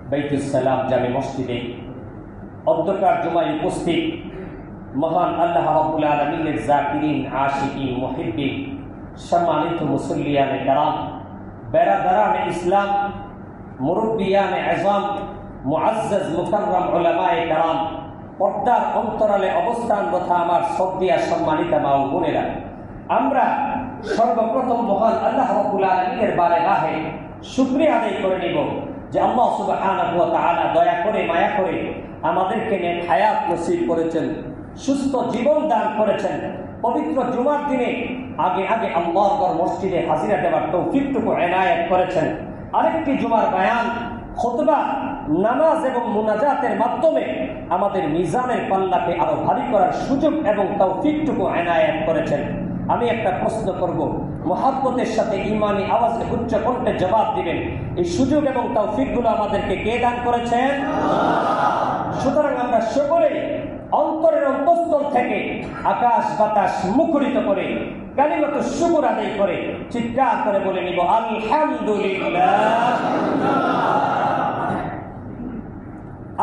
বাইতুস সালাম জামে মসজিদে অধ্যকার জুমায় উপস্থিত মহান আল্লাহ রাব্বুল আলামিনের জাকিরিন, আশিকিন, মুহিব্বিন, সম্মানিত মুসল্লিয়ানে কেরাম, বেরাদারানে ইসলাম, মুরব্বিয়ানে আযম, মুআজ্জাজ মুকাররম উলামায়ে কেরাম, পর্দার অন্তরালে অবস্থানরত আমার শ্রদ্ধেয় সম্মানিতা মা ও বোনেরা, আমরা সর্বপ্রথম মহান আল্লাহ রাব্বুল আলামিনের বারগাহে শুকরিয়া আদায় করে নিব যে আল্লাহ সুবহানাহু ওয়া তাআলা দয়া করে মায়া করে আমাদেরকে নেক হায়াত নসিব করেছেন, সুস্থ জীবন দান করেছেন। পবিত্র জুমার দিনে আগে আগে আল্লাহর মসজিদে হাজিরা দেওয়ার তৌফিকটুকু এনায়েত করেছেন। আরেকটি জুমার বায়ান, খুতবা, নামাজ এবং মুনাজাতের মাধ্যমে আমাদের মিজানের পাল্লাকে আরো ভারী করার সুযোগ এবং তৌফিকটুকু এনায়েত করেছেন। আমি একটা প্রশ্ন করব, মুহাব্বতের সাথে ঈমানি আওয়াজে উচ্চ কণ্ঠে জবাব দিবেন, এই সুযোগ এবং তৌফিকগুলো আমাদেরকে কে দান করেছেন? সুতরাং আমরা সকলেই অন্তরের অন্তঃস্থল থেকে আকাশ বাতাস মুখরিত করে কালিমাতু শুকর আদায় করে চিৎকার করে বলে নিব আলহামদুলিল্লাহ।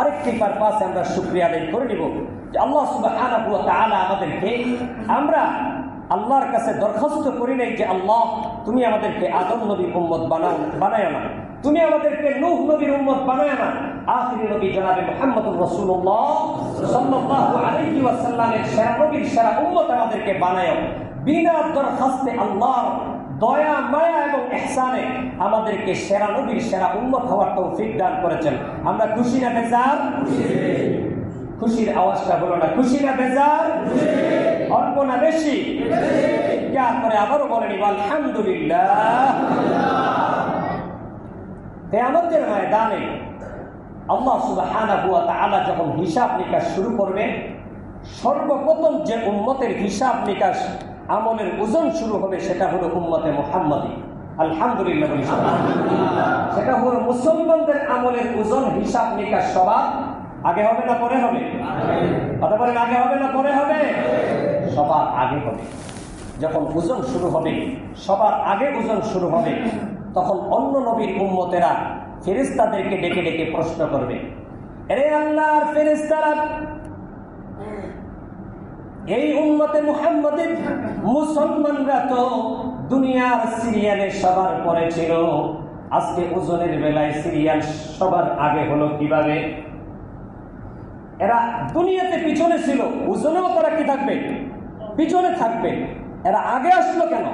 আরেকটি পারপাসে আমরা শুকরিয়া আদায় করে নিব যে আল্লাহ সুবহানাহু ওয়া তাআলা আমাদেরকে, আমরা আল্লাহর কাছে দরখাস্ত করি নাই যে আল্লাহ তুমি আমাদেরকে আদম নবীর উম্মত বানায় না, তুমি আমাদেরকে নূহ নবীর উম্মত বানায় না, আখিরি নবী জনাবে মুহাম্মদুর রাসূলুল্লাহ সাল্লাল্লাহু আলাইহি ওয়াসাল্লামের সেরা নবীর সেরা উম্মত আমাদেরকে বানায়। বিনা দরখাস্তে আল্লাহর দয়া মায়া এবং ইহসানে আমাদেরকে সেরা নবীর সেরা উম্মত হওয়ার তৌফিক দান করেছেন। আমরা খুশি না বেজার? খুশির আওয়াজটা হলো না, খুশি না বেজার? অল্প না বেশি? চিৎকার করে আবারও বলে নিব আলহামদুলিল্লাহ। কিয়ামতের ময়দানে আল্লাহ সুবহানাহু ওয়া তাআলা যখন হিসাব নিকাশ শুরু করবেন, সর্বপ্রথম যে উম্মতের হিসাব নিকাশ আমলের ওজন শুরু হবে সেটা হলো উম্মতে মুহাম্মাদি। আলহামদুলিল্লাহ। সেটা হলো মুসলমানদের আমলের ওজন হিসাব নিকাশ সবার আগে হবে না পরে হবে? কথা বলেন, আগে হবে না পরে হবে? সবার আগে হবে। যখন ওজন শুরু হবে, সবার আগে ওজন শুরু হবে, তখন অন্য নবীর উম্মতেরা ফেরেশতাদেরকে ডেকে ডেকে প্রশ্ন করবে, আরে আল্লাহর ফেরেশতারা, এই উম্মতে মুহাম্মাদের মুসলমানরা তো দুনিয়ার সিরিয়ালে সবার পরে ছিল, আজকে ওজনের বেলায় সিরিয়াল সবার আগে হলো কিভাবে? এরা দুনিয়াতে পিছনে ছিল, ওজনেও তারা কি থাকবে? পিছনে থাকবে, এরা আগে আসলো কেন?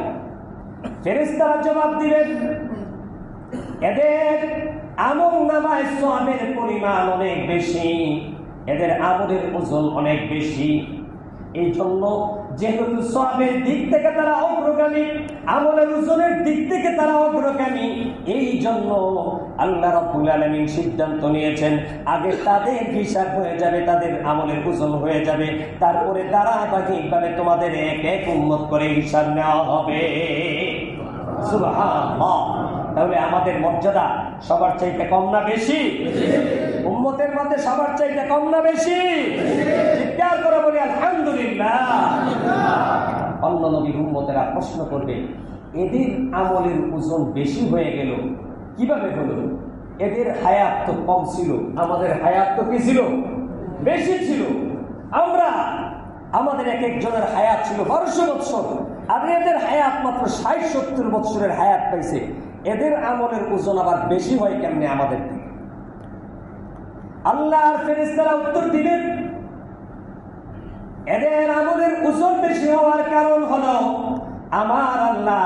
ফেরেশতারা জবাব দিবেন, এদের আমল নামায় সওয়াবের পরিমাণ অনেক বেশি, এদের আমলের ওজন অনেক বেশি। এই জন্য যেহেতু সওয়াবের দিক থেকে তারা অগ্রগামী, আমলের ওজনের দিক থেকে তারা অগ্রগামী, এই জন্য আল্লাহ রাব্বুল আলামিন সিদ্ধান্ত নিয়েছেন আগে তাদের হিসাব হয়ে যাবে, তাদের আমলের ওজন হয়ে যাবে, তারপরে ধারাবাহিকভাবে তোমাদের এক এক উম্মত করে হিসাব নেওয়া হবে। সুবহানাল্লাহ। তাহলে আমাদের মর্যাদা সবার চাইতে কম না বেশি? উম্মতের মধ্যে সবার চাইতে কম না বেশি? চিৎকার করে বলি আলহামদুলিল্লাহ। অন্য নবীর উম্মতেরা প্রশ্ন করবে, এদের আমলের ওজন বেশি হয়ে গেল কিভাবে হলো? এদের হায়াত তো কম ছিল, আমাদের হায়াত তো কি ছিল? বেশি ছিল। আমাদের এক একজনের হায়াত ছিল 1200 বছর, আর এদের হায়াত মাত্র 60-70 বছরের হায়াত পাইছে। এদের আমলের ওজন আবার বেশি হয় কেমনে আমাদের থেকে? আল্লাহর ফেরেশতারা উত্তর দিবেন, এদের আমলের ওজন বেশি হওয়ার কারণ হলো আমার আল্লাহ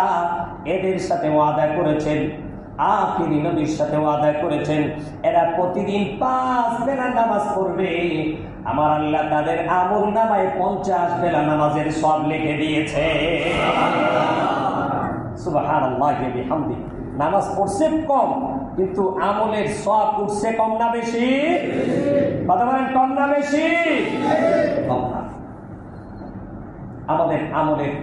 এদের সাথে ওয়াদা করেছেন, আখিরি নবীর সাথে ওয়াদা করেছেন, এরা প্রতিদিন 5 বেলা নামাজ পড়বে, আমার আল্লাহ তাদের আমল নামায় 50 বেলা নামাজের সওয়াব লিখে দিয়েছে। সুবহানাল্লাহ ওয়া বিহামদিহি। নামাজ পড়ছে কম, কিন্তু আমলের সওয়াব উঠছে কম না বেশি? কথা বলেন, কম না বেশি? কম না। আমাদের আমলের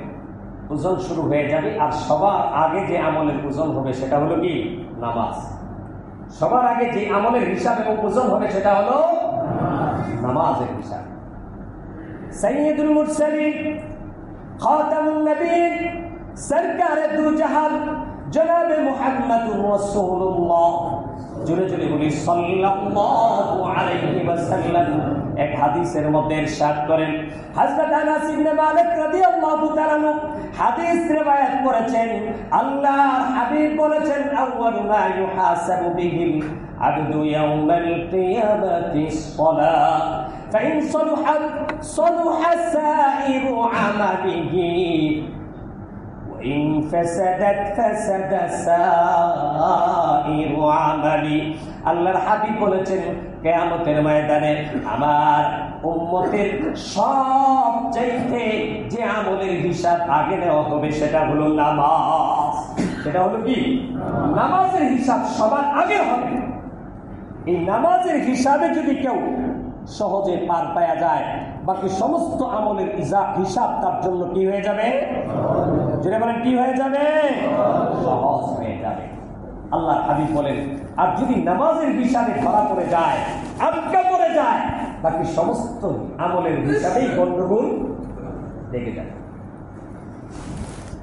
ওজন শুরু হয়ে যাবে, আর সবার আগে যে আমলের ওজন হবে সেটা হলো কি? নামাজ। সবার আগে যে আমলের হিসাব এবং ওজন হবে সেটা হলো নামাজের হিসাব। সাইয়্যিদুল মুরসালিন, খাতামুন নবীয়্যিন, সরকারে দু জাহান জনাবে মুহাম্মদুর রাসূলুল্লাহ জোরে জোরে বলি সাল্লাল্লাহু আলাইহি ওয়াসাল্লাম। এক হাদিসের মধ্যে ইরশাদ করেন, হযরত আনাস ইবনে মালিক রাদিয়াল্লাহু তাআলা হাদিস riwayat করেছেন, আল্লাহর হাবিব বলেছেন, আউয়ালু মা ইউহাসাবু বিহিল আবদু ইয়াউমাল কিয়ামাতি সলাহ ফাইন সালুহাত সালুহা সাইরু আমালিহি وإن فسدت فسد سائر عملي। আল্লাহর হাবিব বলেছেন, কিয়ামতের ময়দানে আমার উম্মতের সবচাইতে যে আমলের হিসাব আগে নেওয়া হবে সেটা হলো নামাজ। সেটা হলো কি? নামাজের হিসাব সবার আগে হবে। এই নামাজের হিসাবে যদি কেউ সহজে পার পাওয়া যায়, বাকি সমস্ত আমলের হিসাব তার জন্য কি হয়ে যাবে? যেটা বলেন কি হয়ে যাবে? সহজ হয়ে যাবে। আল্লাহ হাবিব বলেন, আর যদি নামাজের হিসাবে ধরা পড়ে যায়, আটকা পড়ে যায়, বাকি সমস্ত আমলের হিসাবেই গন্ডগোল লেগে যায়।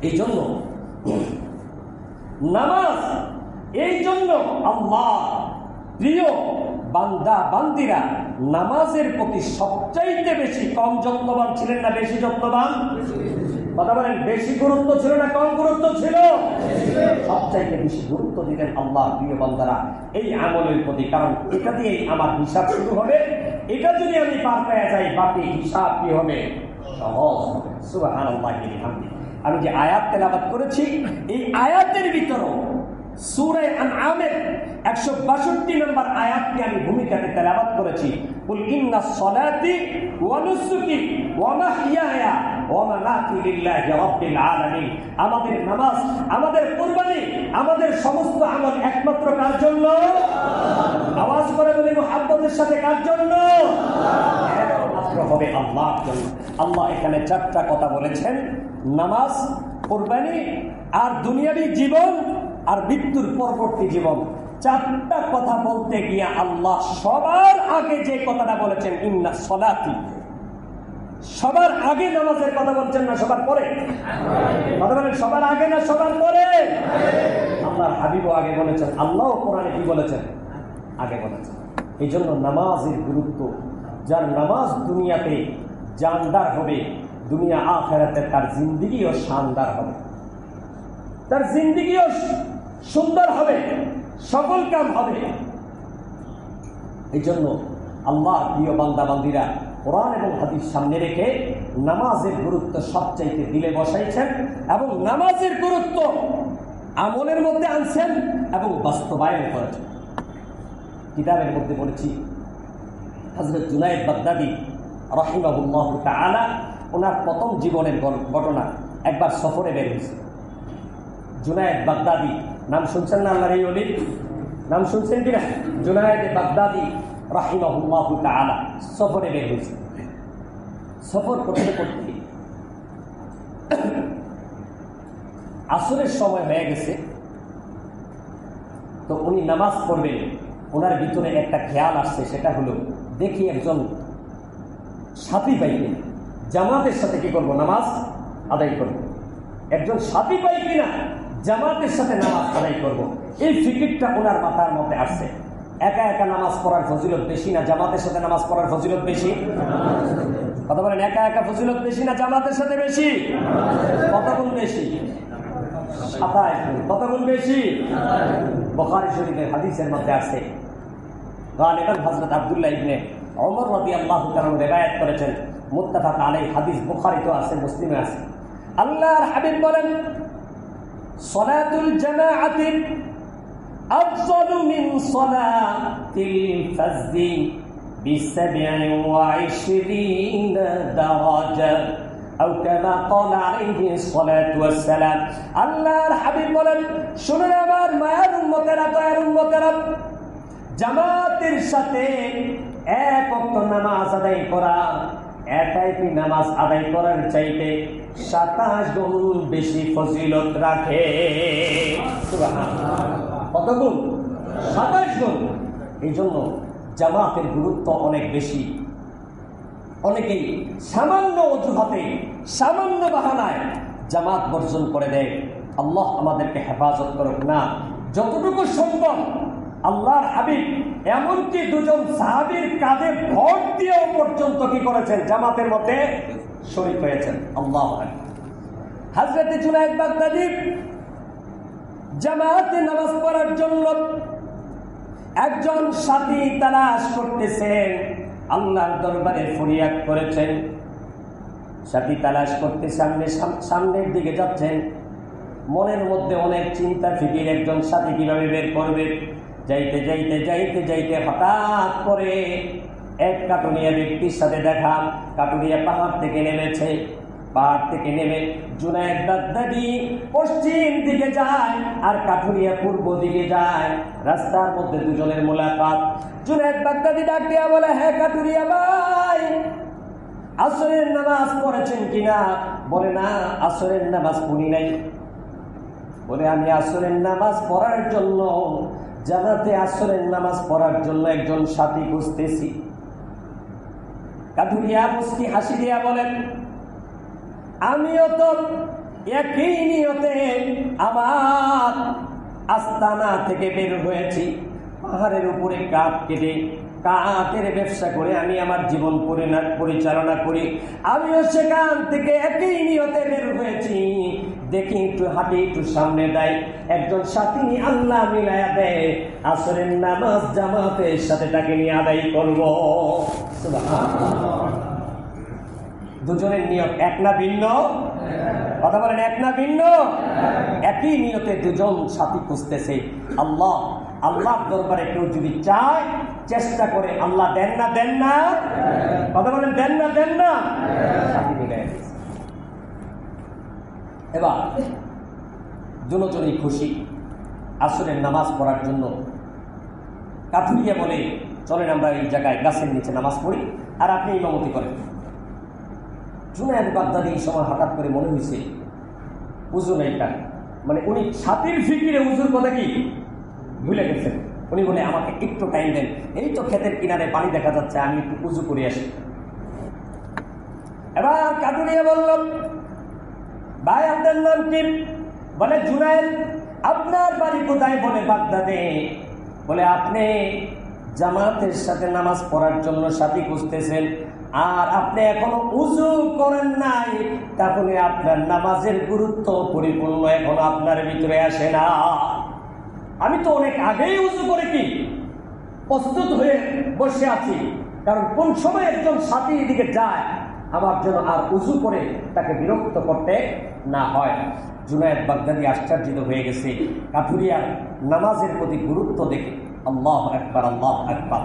এই জন্য নামাজ, এই জন্য আল্লাহ প্রিয় বান্দা বান্দিরা নামাজের প্রতি সবচাইতে বেশি কম যত্নবান ছিলেন না বেশি যত্নবান? কথা বলেন, বেশি গুরুত্ব ছিল না কম গুরুত্ব ছিল? সবচাইতে বেশি গুরুত্ব দিলেন আল্লাহ প্রিয় বান্দারা এই আমলের প্রতি। কারণ এটা দিয়েই আমার হিসাব শুরু হবে। এটা যদি আমি পার পেয়ে যাই, বাকি হিসাব কি হবে? সহজ হবে। সুবহানাল্লাহি ওয়া বিহামদিহি। আমি যে আয়াত তেলাওয়াত করেছি, এই আয়াতের ভিতরে সূরা আনআমের 162 নম্বর আয়াতটি আমি ভূমিকাতে তেলাওয়াত করেছি। কুল ইন্নাস সালাতি ওয়া নুসুকি ওয়া মাহইয়ায়া ওয়া মামাতি লিল্লাহি রাব্বিল আলামিন। আমাদের নামাজ, আমাদের কুরবানি, আমাদের সমস্ত আমল একমাত্র কার জন্য? আওয়াজ করে বলি, মুহাব্বতের সাথে কার জন্য? একমাত্র হবে আল্লাহর জন্য। আল্লাহ এখানে চারটা কথা বলেছেন, নামাজ, কুরবানি, আর দুনিয়াবী জীবন, আর মৃত্যুর পরবর্তী জীবন। চারটা কথা বলতে গিয়ে আল্লাহ সবার আগে যে কথাটা বলেছেন, ইন্না সলাতি, সবার আগে নামাজের কথা বলছেন না সবার পরে? কথা বলেন, সবার আগে না সবার পরে? আল্লাহর হাবিবও আগে বলেছেন, আল্লাহ কোরআনে কি বলেছেন? আগে বলেছেন। এই জন্য নামাজের গুরুত্ব, যার নামাজ দুনিয়াতে জানদার হবে, দুনিয়া আখিরাতে তার জিন্দেগিও শানদার হবে, তার জিন্দেগিও সুন্দর হবে, সকল কাম হবে। এই জন্য আল্লাহর প্রিয় বান্দা বান্দিরা কোরআন এবং হাদিস সামনে রেখে নামাজের গুরুত্ব সবচাইতে দিলে বসাইছেন এবং নামাজের গুরুত্ব আমলের মধ্যে আনছেন এবং বাস্তবায়ন করেছেন। কিতাবের মধ্যে বলেছি, হযরত জুনায়েদ বাগদাদী রাহিমাহুল্লাহ তাআলা ওনার প্রথম জীবনের ঘটনা। একবার সফরে বের হয়েছে। জুনায়েদ বাগদাদী নাম শুনছেন না? আল্লাহর এই ওলি নাম শুনছেন কিনা? জুনায়েদ বাগদাদী রাহিমাহুল্লাহ তাআলা সফরে বের হয়েছে। সফর করতে করতে আসরের সময় হয়ে গেছে, তো উনি নামাজ পড়বেন। ওনার ভিতরে একটা খেয়াল আসছে, সেটা হলো দেখি একজন সাথী পাইবে, জামাতের সাথে কি করবো? নামাজ আদায় করবো। একজন সাথী পাই কিনা জামাতের সাথে নামাজ আদায় করব, এই ফিকিরটা ওনার মাথার মধ্যে আসছে। একা একা নামাজ পড়ার ফজিলত বেশি না জামাতের সাথে নামাজ পড়ার ফজিলত বেশি? কথা বলেন, একা একা ফজিলত বেশি না জামাতের সাথে বেশি? কত গুণ বেশি? 27 গুণ। কত গুণ বেশি? বুখারী শরীফের হাদিসের মধ্যে আছে, গালিবান হযরত আব্দুল্লাহ ইবনে ওমর রাদিয়াল্লাহু তাআলা রিওয়ায়াত করেছেন, মুত্তাফাক আলাইহি হাদিস, বুখারীতে আছে, মুসলিমে আছে। আল্লাহর হাবিব বলেন, সলাতুল জামাআতি আফযালু মিন সলাতিল ফাজরি ব27 দারাজা আও কামা ক্বালা আলাইহি সালাতু ওয়াস সালাম। আল্লাহর হাবিব বলেন, শুনুন আমার মায়ের উম্মতেরা, দয়ার উম্মতেরা, জামাতের সাথে এক ওয়াক্ত নামাজ আদায় করা, একাই নামাজ আদায় করার চাইতে 27 গুণ বেশি ফজিলত রাখে। সুবহানাল্লাহ। কত গুণ? 27 গুণ। এই জন্য জামাতের গুরুত্ব অনেক বেশি। অনেকেই সামান্য অজুহাতে, সামান্য বাহানায় জামাত বর্জন করে দেয়। আল্লাহ আমাদেরকে হেফাজত করুক না। যতটুকু সম্ভব আল্লাহর হাবিব এমনকি দুজন সাহাবীর কাঁধে ভর দিয়েও পর্যন্ত কি করেছেন? জামাতের মধ্যে শরীক হয়েছেন। আল্লাহু আকবার। হযরত জুনায়েদ বাগদাদী জামাতে নামাজ পড়ার জন্য একজন সাথী তালাশ করতেছেন, আল্লাহর দরবারে ফরিয়াদ করেছেন। সাথী তালাশ করতে সামনের দিকে যাচ্ছেন, মনের মধ্যে অনেক চিন্তা ফিকির, একজন সাথী কিভাবে বের করবে। যাইতে যাইতে যাইতে যাইতে হঠাৎ করে এক কাটুরিয়া ব্যক্তির সাথে দেখা। কাটুরিয়া পাহাড় থেকে নেমেছে। পাহাড় থেকে নেমে জুনায়েদ বাগদাদী পশ্চিম দিকে যায় আর কাঠুরিয়া পূর্ব দিকে যায়। রাস্তার মধ্যে দুজনের মোলাকাত। জুনায়েদ বাগদাদী ডাক দিয়া বলে, হ্যাঁ কাঠুরিয়া ভাই, আসরের নামাজ পড়েছেন কিনা? বলে, না আসরের নামাজ পড়ি নাই। বলে, আমি আসরের নামাজ পড়ার জন্য জামাতে আসরের নামাজ পড়ার জন্য একজন সাথী খুঁজতেছি। কাঠুরিয়া মুস্কি হাসি দিয়া বলেন, আমিও তো একই নিয়তে আমার আস্তানা থেকে বের হয়েছি। পাহাড়ের উপরে কাঠ কেটে কাঠের ব্যবসা করে আমি আমার জীবন পরিচালনা করি। আমিও সেখান থেকে একই নিয়তে বের হয়েছি। দেখি একটু হাঁটি, একটু সামনে দেয় একজন সাথী আল্লাহ মিলায়া দেয়, আসরের নামাজ জামাতের সাথে তাকে নিয়ে আদায় করবো। দুজনের নিয়ত এক না ভিন্ন? কথা বলেন, এক না ভিন্ন? একই নিয়তে দুজন সাথী খুঁজতেছে। আল্লাহর দরবারে কেউ যদি চায়, চেষ্টা করে, আল্লাহ দেন না? দেন না? কথা বলেন, দেন না? দেন না? সাথী মিলে গেছে। এবার দুজনেই খুশি আসরের নামাজ পড়ার জন্য। কাঠুরিয়া বলে, চলেন আমরা এই জায়গায় গাছের নিচে নামাজ পড়ি আর আপনি ইমামতি করেন। জুনায়েদ বাগদাদী এই সময় হঠাৎ করে মনে হয়েছে উজু নেই তার, মানে উনি সাথীর ফিকিরে উজুর কথা কি ভুলে গেছেন। উনি বলে, আমাকে একটু টাইম দেন, এই তো ক্ষেতের কিনারে পানি দেখা যাচ্ছে, আমি একটু উজু করে আসি। এবার কাঠুরিয়া বলল, ভাই আপনার নাম কি? বলে, জুনায়েদ। আপনার বাড়ি কোথায়? বলে, বাগদাদে। বলে, আপনি জামাতের সাথে নামাজ পড়ার জন্য সাথী খুঁজতেছেন আর আপনি এখনো উজু করেন নাই, তাহলে আপনার নামাজের গুরুত্ব পরিপূর্ণ এখনো আপনার ভিতরে আসে না। আমি তো অনেক আগেই উজু করে কি প্রস্তুত হয়ে বসে আছি, কারণ কোন সময় একজন সাথী এদিকে যায় আমার জন্য আর উজু করে তাকে বিরক্ত করতে না হয়। জুনায়েদ বাগদাদী আশ্চর্যিত হয়ে গেছে কাঠুরিয়ার নামাজের প্রতি গুরুত্ব দেখে। আল্লাহু আকবার, আল্লাহু আকবার।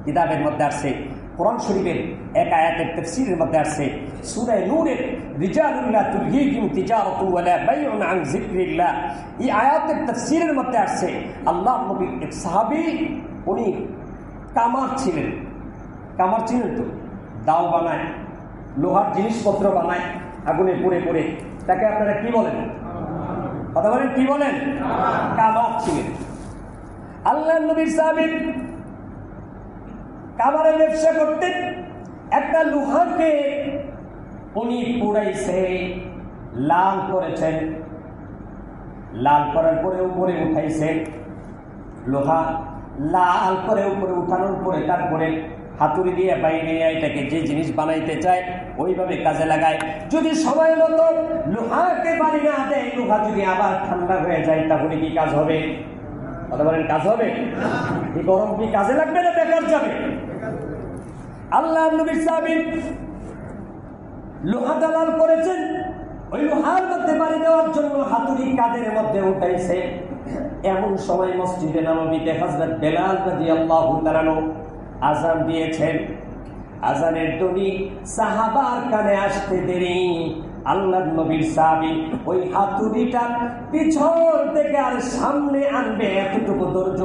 কিতাবের মধ্যে আসছে, কোরআন শরীফের এক আয়াতের তাফসীরের মধ্যে আসছে, সূরা নূরের রিজালুন লা তুলহিহিম তিজারাতু ওয়ালা বাইউন আন যিকরিল্লাহ, এই আয়াতের তাফসীরের মধ্যে আসছে আল্লাহর নবীর এক সাহাবী, উনি কামার ছিলেন। কামার ছিলেন তো, দাও বানায়, লোহার জিনিসপত্র বানায় আগুনে পুড়ে পুড়ে, তাকে আপনারা কি বলেন? কথা বলেন, কি বলেন? কামার ছিলেন। আল্লাহর নবীর সাহাবী কামারের ব্যবসা করতেন। একটা লোহাকে উনি পুড়াইছে, লাল করেছেন, লাল করার পরে উপরে উঠাইছেন। লোহা লাল করে উপরে উঠানোর পরে তারপরে হাতুড়ি দিয়ে বাইরে এটাকে যে জিনিস বানাইতে চায় ওইভাবে কাজে লাগায়। যদি সময় মতো লোহাকে বাড়ি না দেয়, লোহা যদি আবার ঠান্ডা হয়ে যায়, তাহলে কি কাজ হবে? কথা বলেন, কাজ হবে? এই গরম কি কাজে লাগবে না বেকার যাবে? আল্লাহ নবী সাহাবী লোহা দালাল করেছেন, ওই লোহার মধ্যে বাড়ি দেওয়ার জন্য হাতুড়ি কাঁধের মধ্যে উঠাইছে। এমন সময় মসজিদে নববীতে হযরত বেলাল রাদিয়াল্লাহু তাআলা আযান দিয়েছেন। আযানের ধ্বনি সাহাবার কানে আসতে দেরি, আল্লাহর নবীর সাহাবী ওই হাতুড়িটা পিছন থেকে আর সামনে আনবে এতটুকু ধৈর্য,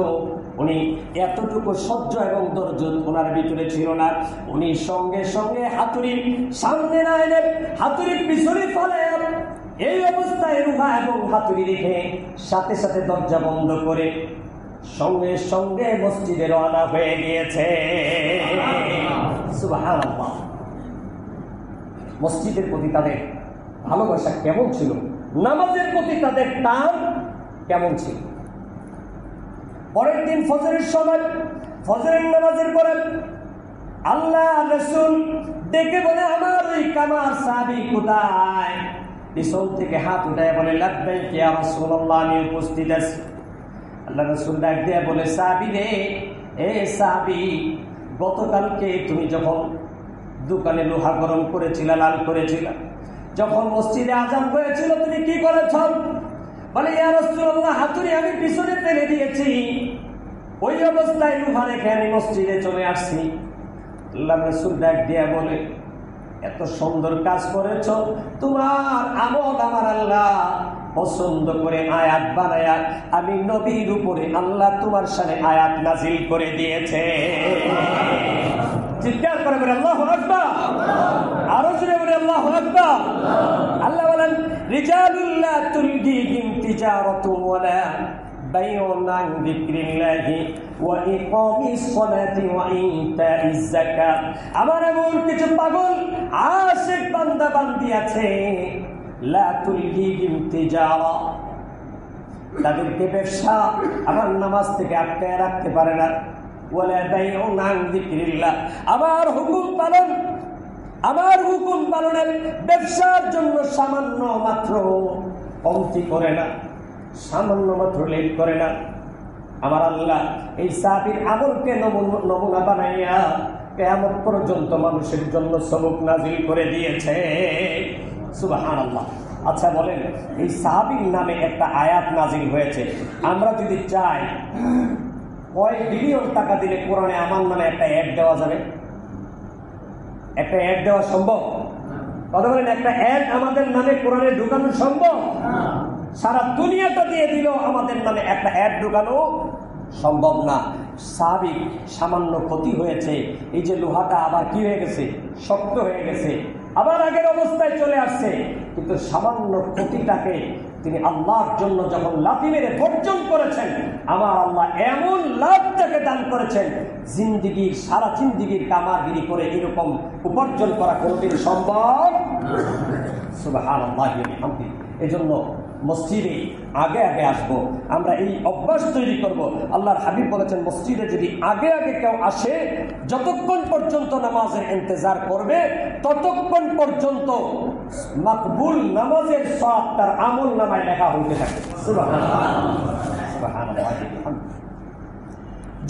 উনি এতটুকু সহ্য এবং ধৈর্য ওনার ভিতরে ছিল না। উনি সঙ্গে সঙ্গে হাতুড়ি সামনে না এনে হাতুড়ির পিছনে ফেলে, এই অবস্থায় রুহা এবং হাতুড়ি রেখে সাথে সাথে দরজা বন্ধ করে সঙ্গে সঙ্গে মসজিদে রওনা হয়ে গিয়েছে। সুবহানাল্লাহ। মসজিদের প্রতি তাদের ভালোবাসা কেমন ছিল, নামাজের প্রতি তাদের টান কেমন ছিল। পরের দিন ফজরের সময় ফজরের নামাজের পরে আল্লাহ রাসূল ডেকে বলে, আমার ওই কামার সাহাবী কোথায়? পিছন থেকে হাত উঠায় বলে, লাব্বাইক ইয়া রাসূলুল্লাহ, আমি উপস্থিত আছি। আল্লাহ রাসূল ডাক দিয়ে বলে, সাহাবী রে, এ সাহাবী, গতকালকে তুমি যখন দোকানে লোহা গরম করেছিলে, লাল করেছিলে, যখন মসজিদে আযান হয়েছিল, তুমি কি করেছ? বলে, ইয়া রাসূলুল্লাহ, হাতুড়ি আমি পিছনে ফেলে দিয়েছি, ওই অবস্থায় লোহা রেখে আমি মসজিদে চলে আসছি। আল্লাহ রাসূল ডাক দিয়া বলে, এত সুন্দর কাজ করেছ, তোমার আমল আমার আল্লাহ পছন্দ করে আয়াত বানায়া আমি নবীর উপরে আল্লাহ তোমার সামনে আয়াত নাজিল করে দিয়েছে। চিৎকার করে বলে আল্লাহু আকবার, আরো জোরে বলে আল্লাহু আকবার। আল্লাহ বলেন, রিজালুল্লাহ তুলহিহিম তিজারাতু ওয়ালা বাইউন আন যিকরিল্লাহি ওয়া ইকামিস সালাতি ওয়া ইতাইজ যাকাত। আমার এমন কিছু পাগল আশিক বান্দা বান্দি আছে, লা তুলহিহিম তিজারা, তাদেরকে ব্যবসা আমার নামাজ থেকে আটকায় রাখতে পারে না, ওয়ালা বাইউন আন যিকরিল্লাহ, আমার হুকুম পালন, আমার হুকুম পালনের ব্যবসার জন্য সামান্য মাত্র কমতি করে না, সামান্য মাত্র লেট করে না। আমার আল্লাহ এই সাহাবীর আমলকে নমুনা বানাইয়া কিয়ামত পর্যন্ত মানুষের জন্য সবক নাজিল করে দিয়েছে। সুবহানাল্লাহ। আচ্ছা বলেন, এই সাহাবীর নামে একটা আয়াত নাজিল হয়েছে, আমরা যদি চাই কয় বিলিয়ন টাকা দিলে কোরআনে আমার নামে একটা অ্যাড দেওয়া যাবে? একটা অ্যাড দেওয়া সম্ভব? কথা বলেন, একটা অ্যাড আমাদের নামে কোরআনে ঢুকানো সম্ভব? সারা দুনিয়াটা দিয়ে দিল আমাদের নামে একটা অ্যাড ঢুকানো সম্ভব না। সাহাবী সামান্য ক্ষতি হয়েছে, এই যে লোহাটা আবার কি হয়ে গেছে, শক্ত হয়ে গেছে, আবার আগের অবস্থায় চলে আসছে, কিন্তু সামান্য ক্ষতিটাকে তিনি আল্লাহর জন্য যখন লাথি মেরে বর্জন করেছেন, আমার আল্লাহ এমন লাভ তাকে দান করেছেন, জিন্দিগির সারা জিন্দিগির কামাগিরি করে এরকম উপার্জন করা কোনোদিন সম্ভব? সুবহানাল্লাহ। এজন্য মসজিদে আগে আগে আসবো, আমরা এই অভ্যাস তৈরি করব। আল্লাহর হাবিব বলেছেন, মসজিদে যদি আগে আগে কেউ আসে, যতক্ষণ পর্যন্ত নামাজের ইন্তজার করবে, ততক্ষণ পর্যন্ত মাকবুল নামাজের সওয়াব তার আমল নামায় লেখা হইতে থাকে। সুবহানাল্লাহ, সুবহানাল্লাহ।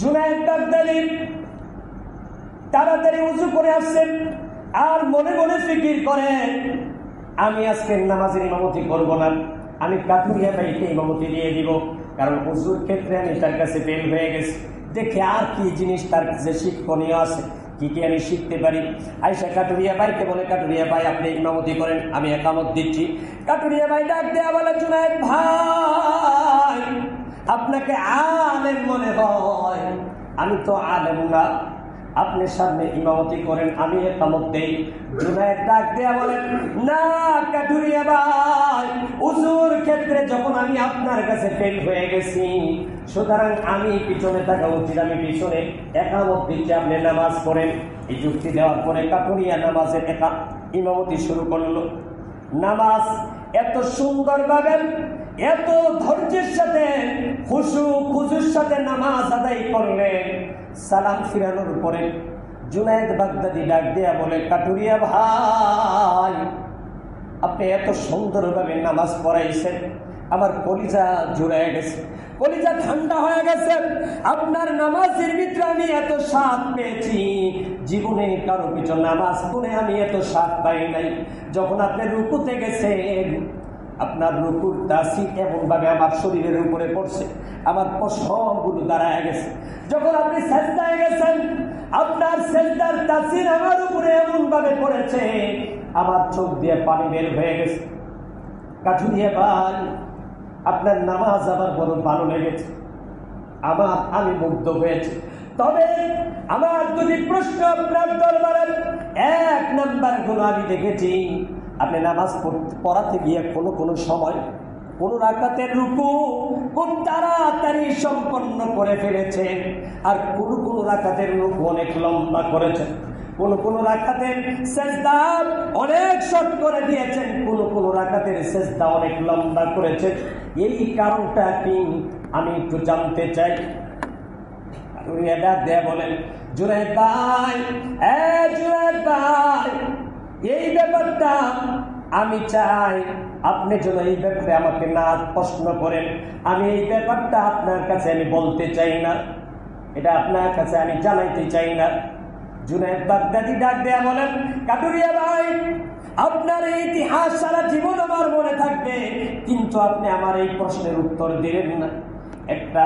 জুনায়েদ বাগদাদী তাড়াতাড়ি ওযু করে আসছেন, আর মনে মনে ফিকির করেন, আমি আজকে নামাজের ইমামতি করব না, আমি কাঠুরিয়া ভাইকে ইমামতি দিয়ে দিব, কারণ ওযুর ক্ষেত্রে আমি তার কাছে ফেল হয়ে গেছি। দেখে আর কি জিনিস তার কাছে শিক্ষণীয় আছে, কি কি আমি শিখতে পারি। আয়েশা কাঠুরিয়া ভাইকে বলে, কাঠুরিয়া ভাই আপনি ইমামতি করেন, আমি একামত দিচ্ছি। কাঠুরিয়া ভাই ডাক দেয়া বলে, জুনায়েদ ভাই, আপনাকে আলেম মনে হয়, আমি তো আলেম না, আপনি সামনে ইমামতি করেন, আমি একামত দেই। জুনায়েদ ডাক দেয়া বলেন, না কাঠুরিয়া ভাই, ওযুর ক্ষেত্রে যখন আমি আপনার কাছে ফেল হয়ে গেছি, সুতরাং আমি পিছনে থাকা উচিত, আমি পিছনে একামত দিচ্ছি, আপনি নামাজ পড়েন। এই যুক্তি দেওয়ার পরে কাঠুরিয়া নামাজের ইমামতি শুরু করলো। নামাজ এত সুন্দরভাবে, এত ধৈর্যের সাথে, খুশু খুজুর সাথে নামাজ আদায় করলেন। সালাম ফিরানোর পরে জুনায়েদ বাগদাদী ডাক দেয়া বলে, কাঠুরিয়া ভাই, আপনি এত সুন্দরভাবে নামাজ পড়াইছেন, আমার কলিজা জুড়ায় গেছে, কলিজা ঠান্ডা হয়ে গেছে। আপনার নামাজের ভিতরে আমি এত স্বাদ পেয়েছি, জীবনে কারো কিছু নামাজ পড়ে আমি এত স্বাদ পাই নাই। যখন আপনি রুকুতে গেছেন, আপনার রুকুর তাসির এমন ভাবে আমার শরীরের উপরে পড়ছে, আমার পশমগুলো দাঁড়ায় গেছে। যখন আপনি সেজদায় গেছেন, আপনার সেজদার তাসির আমার উপরে এমন ভাবে পড়েছে, আমার চোখ দিয়ে পানি বের হয়ে গেছে। কাঠুরিয়া ভাই, আপনার নামাজ আমার বড় ভালো লেগেছে, আমি মুগ্ধ হয়েছি। তবে আমার দুটি প্রশ্ন আপনার দরবারে। এক নাম্বার হলো, আমি দেখেছি আপনি নামাজ পড়াতে গিয়ে কোনো সময় কোন রাকাতের রুকু খুব তাড়াতাড়ি সম্পন্ন করে ফেলেছেন, আর কোন রাকাতের রুকু অনেক লম্বা করেছেন, কোন রাকাতের সেজদা অনেক শর্ট করে দিয়েছেন, কোন রাকাতের সেজদা অনেক লম্বা করেছেন। এই কারণটা কি আমি একটু জানতে চাই। কাটুরিয়া ডাক দেয়া বলেন, জুনায়েদ ভাই, জুনায়েদ ভাই, এই ব্যাপারটা আমি চাই আপনি যেন এই ব্যাপারে আমাকে না প্রশ্ন করেন। আমি এই ব্যাপারটা আপনার কাছে আমি বলতে চাই না, এটা আপনার কাছে আমি জানাইতে চাই না। জুনায়েদ বাগদাদি ডাক দেয়া বলেন, কাটুরিয়া ভাই, আপনার এই ইতিহাস সারা জীবন আমার মনে থাকবে, কিন্তু আপনি আমার এই প্রশ্নের উত্তর দিলেন না। একটা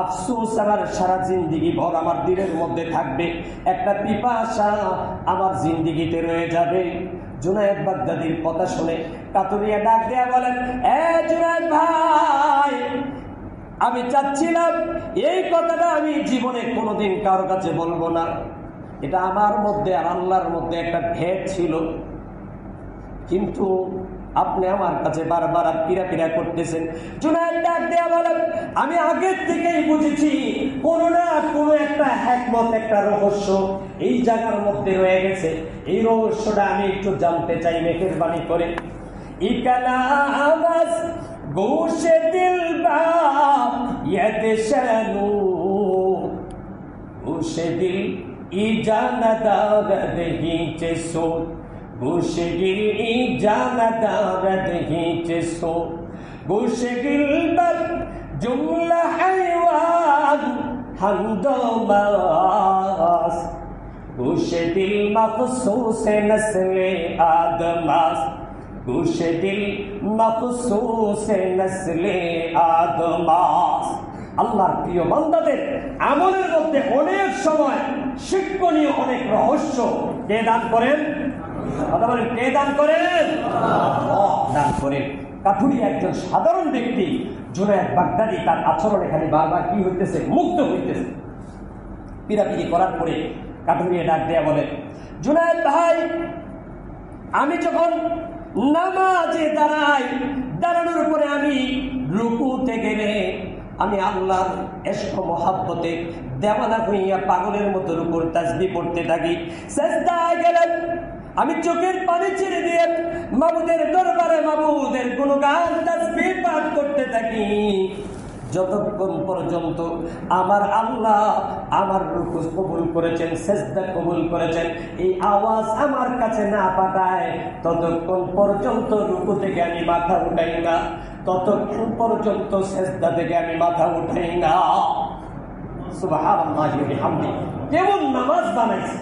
আফসোস আমার সারা জিন্দিগি ভর আমার দিলের মধ্যে থাকবে, একটা পিপাসা আমার জিন্দিগিতে রয়ে যাবে। জুনায়েদ বাগদাদির কথা শুনে কাটুরিয়া ডাক দেয়া বলেন, জুনায়েদ ভাই, আমি চাচ্ছিলাম এই কথাটা আমি জীবনে কোনোদিন কারোর কাছে বলবো না। এটা আমার মধ্যে আর আল্লাহর মধ্যে একটা ভেদ ছিল, কিন্তু আপনি আমার কাছে বারবার পিড়া করতেছেন। জুনায়েদ ডাক দেয়া বলেন, আমি আগের থেকেই বুঝেছি কোনো না কোনো একটা হিকমত, একটা রহস্য এই জায়গার মধ্যে রয়ে গেছে। এই রহস্যটা আমি একটু জানতে চাই, মেহেরবানি করে। ইকালামাস গোশে দিল বাপ ইয়াদশানু, গোশে দিল ই জানাদার দেহিচে সো, গোশে দিল ই জানাদার দেহিচে সো, গোশে দিল বাপ জুমলা হাইওয়ান হামদমাস, গোশে দিল মখসুস নসলে আদমাস, গোশে দিল মখসুস নসলে আদমাস। আল্লাহর প্রিয় বান্দাদের আমলের মধ্যে অনেক সময় শিক্ষণীয় অনেক রহস্য কে দান করেন? কথা বলেন, কে দান করেন? আল্লাহ দান করেন। কাটুরিয়া একজন সাধারণ ব্যক্তি, জুনায়েদ বাগদাদি তার আচরণ এখানে বারবার কি হইতেছে, মুগ্ধ হইতেছে। পিড়াপিড়ি করার পরে কাটুরিয়া ডাক দেয়া বলেন, জুনায়েদ ভাই, আমি যখন নামাজে দাঁড়াই, দাঁড়ানোর পরে আমি রুকুতে গেলে আমি আল্লাহর ইশক মহব্বতে দেওয়ানা হইয়া পাগলের মতো রুকুর তাসবিহ পড়তে থাকি। সিজদায় গেলে আমি চোখের পানি ছেড়ে দিয়ে মাবুদের দরবারে মাবুদের গুণগান তাসবিহ পাঠ করতে থাকি, যতক্ষণ পর্যন্ত আমার আল্লাহ আমার রুকু কবুল করেছেন, সিজদা কবুল করেছেন, এই আওয়াজ আমার কাছে না পাঠায়, ততক্ষণ পর্যন্ত রুকু থেকে আমি মাথা উঠাই না, ততক্ষণ পর্যন্ত সিজদা থেকে আমি মাথা উঠাই না। সুবহানাল্লাহি ওয়া বিহামদিহি। কেমন নামাজ বানাইছে!